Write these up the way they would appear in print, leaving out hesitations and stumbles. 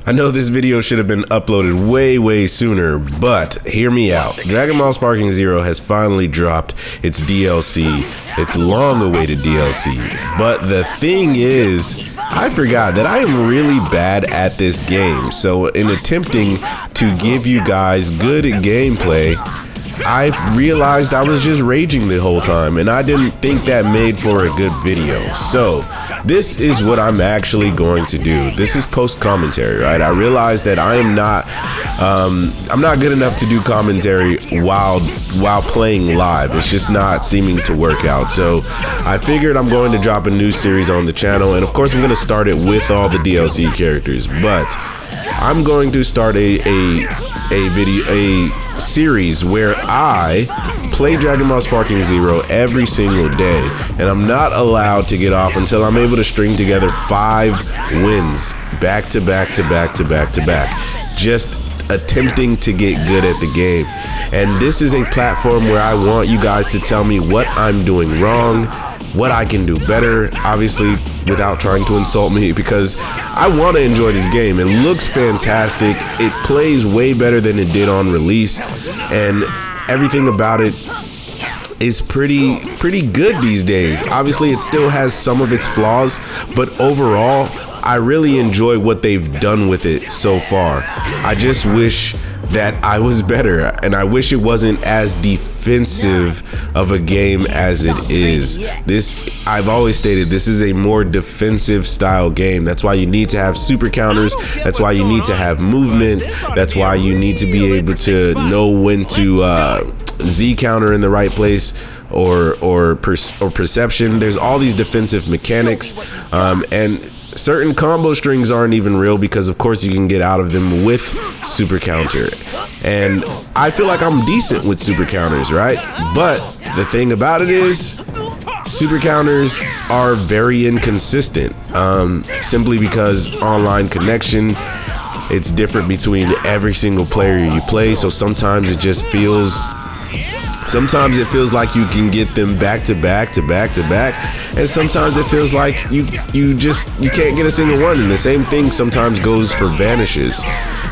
I know this video should have been uploaded way sooner, but hear me out. Dragon Ball Sparking Zero has finally dropped its DLC, its long-awaited DLC. But the thing is, I forgot that I am really bad at this game. So in attempting to give you guys good gameplay, I realized I was just raging the whole time, and I didn't think that made for a good video. So this is what I'm actually going to do. This is post commentary, right? I realized that I'm not good enough to do commentary while playing live. It's just not seeming to work out. So I figured I'm going to drop a new series on the channel, and of course I'm going to start it with all the DLC characters, but I'm going to start a series where I play Dragon Ball Sparking Zero every single day, and I'm not allowed to get off until I'm able to string together 5 wins back to back, just attempting to get good at the game. And this is a platform where I want you guys to tell me what I'm doing wrong, what I can do better, obviously without trying to insult me, because I want to enjoy this game. It looks fantastic. It plays way better than it did on release, and everything about it is pretty good these days. Obviously it still has some of its flaws, but overall I really enjoy what they've done with it so far. I just wish that I was better, and I wish it wasn't as defensive of a game as it is. I've always stated, this is a more defensive style game. That's why you need to have super counters. That's why you need to have movement. That's why you need to be able to know when to Z counter in the right place, or perception. There's all these defensive mechanics, and certain combo strings aren't even real, because of course you can get out of them with super counter, and I feel like I'm decent with super counters, right? But the thing about it is, super counters are very inconsistent, simply because online connection, it's different between every single player you play. So sometimes it just feels like you can get them back to back, and sometimes it feels like you can't get a single one. And the same thing sometimes goes for vanishes,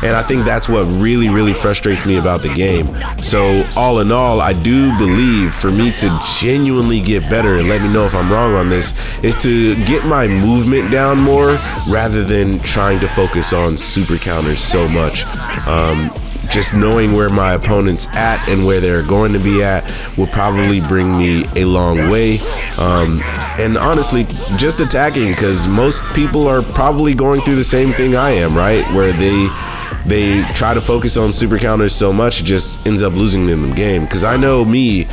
and I think that's what really frustrates me about the game. So all in all, I do believe for me to genuinely get better, and let me know if I'm wrong on this, is to get my movement down more rather than trying to focus on super counters so much. Just knowing where my opponent's at and where they're going to be at will probably bring me a long way. And honestly, just attacking, because most people are probably going through the same thing I am, right? Where they try to focus on super counters so much, it just ends up losing them in the game. Because I know me,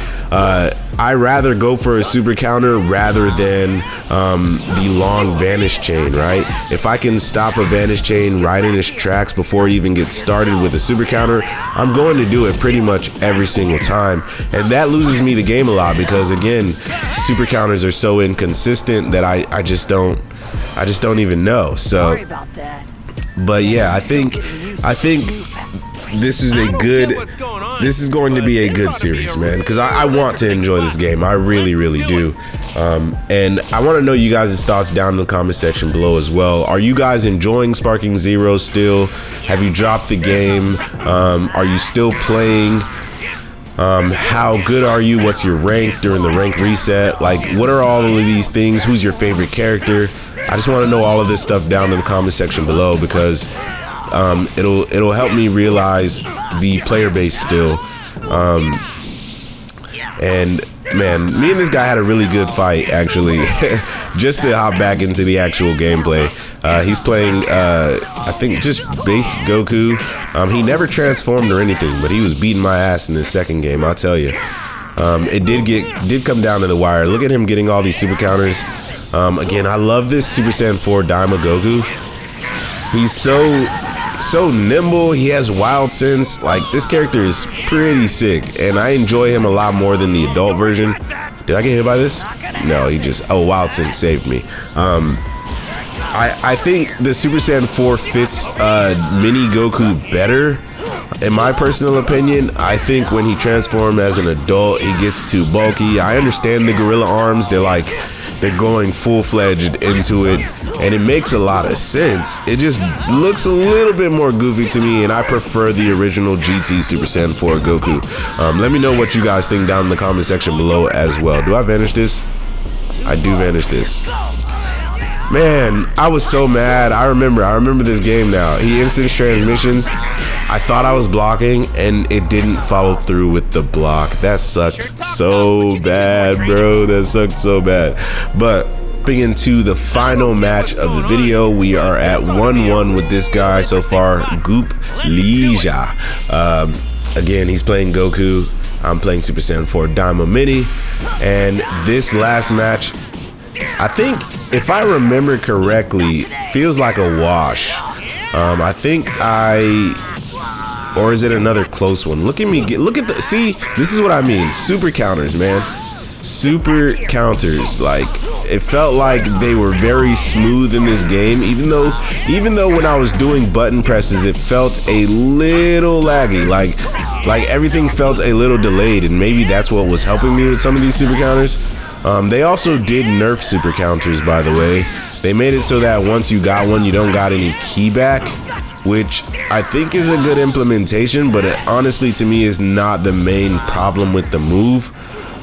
I rather go for a super counter rather than the long vanish chain, right? If I can stop a vanish chain right in its tracks before it even gets started with a super counter, I'm going to do it pretty much every single time. And that loses me the game a lot, because again, super counters are so inconsistent that I just don't even know. So, but yeah, I think this is going to be a good series, man, because I want to enjoy this game. I really do. And I want to know you guys' thoughts down in the comment section below as well. Are you guys enjoying Sparking Zero still? Have you dropped the game? Are you still playing? How good are you? What's your rank during the rank reset? Like, what are all of these things? Who's your favorite character? I just want to know all of this stuff down in the comment section below, because it'll help me realize the player base still. And man, me and this guy had a really good fight, actually. Just to hop back into the actual gameplay, he's playing I think just base Goku. He never transformed or anything, but he was beating my ass in this second game, I'll tell you. It did come down to the wire. Look at him getting all these super counters. Again, I love this Super Saiyan 4 Daima Goku. He's so nimble. He has wild sense. Like, this character is pretty sick, and I enjoy him a lot more than the adult version. Did I get hit by this? No, wild sense saved me. I think the Super Saiyan 4 fits mini Goku better, in my personal opinion. I think when he transforms as an adult, he gets too bulky. I understand the gorilla arms. They're like, they're going full-fledged into it, and it makes a lot of sense. It just looks a little bit more goofy to me, and I prefer the original GT Super Saiyan 4 Goku. Let me know what you guys think down in the comment section below as well. Do I vanish this? I do vanish this. Man, I was so mad. I remember this game now. He instant transmissions. I thought I was blocking and it didn't follow through with the block. That sucked so bad, bro. That sucked so bad. But jumping into the final match of the video, we are at 1-1 with this guy so far, Goop Lija. Again, he's playing Goku. I'm playing Super Saiyan 4 Daima Mini. And this last match, I think, if I remember correctly, feels like a wash. I think or is it another close one? Look at me, look at see, this is what I mean. Super counters, man. Super counters. Like, it felt like they were very smooth in this game, even though when I was doing button presses, it felt a little laggy. Like everything felt a little delayed, and maybe that's what was helping me with some of these super counters. They also did nerf super counters, by the way. They made it so that once you got one, you don't got any key back, which I think is a good implementation, but it honestly, to me, is not the main problem with the move.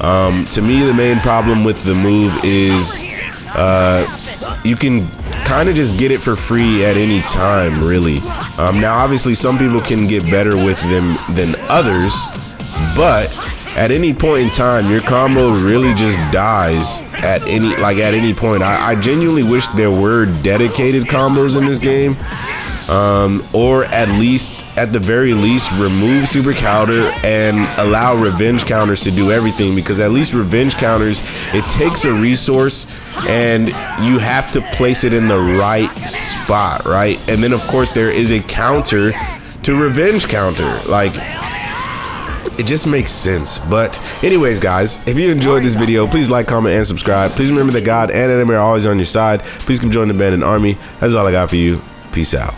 To me, the main problem with the move is you can kind of just get it for free at any time, really. Now, obviously, some people can get better with them than others, but at any point in time, your combo really just dies at any point. I genuinely wish there were dedicated combos in this game, or at the very least, remove super counter and allow revenge counters to do everything, because at least revenge counters, it takes a resource and you have to place it in the right spot, right? And then of course there is a counter to revenge counter. Like, it just makes sense. But anyways, guys, if you enjoyed this video, please like, comment, and subscribe. Please remember that God and anime are always on your side. Please come join the Bandit Army. That's all I got for you. Peace out.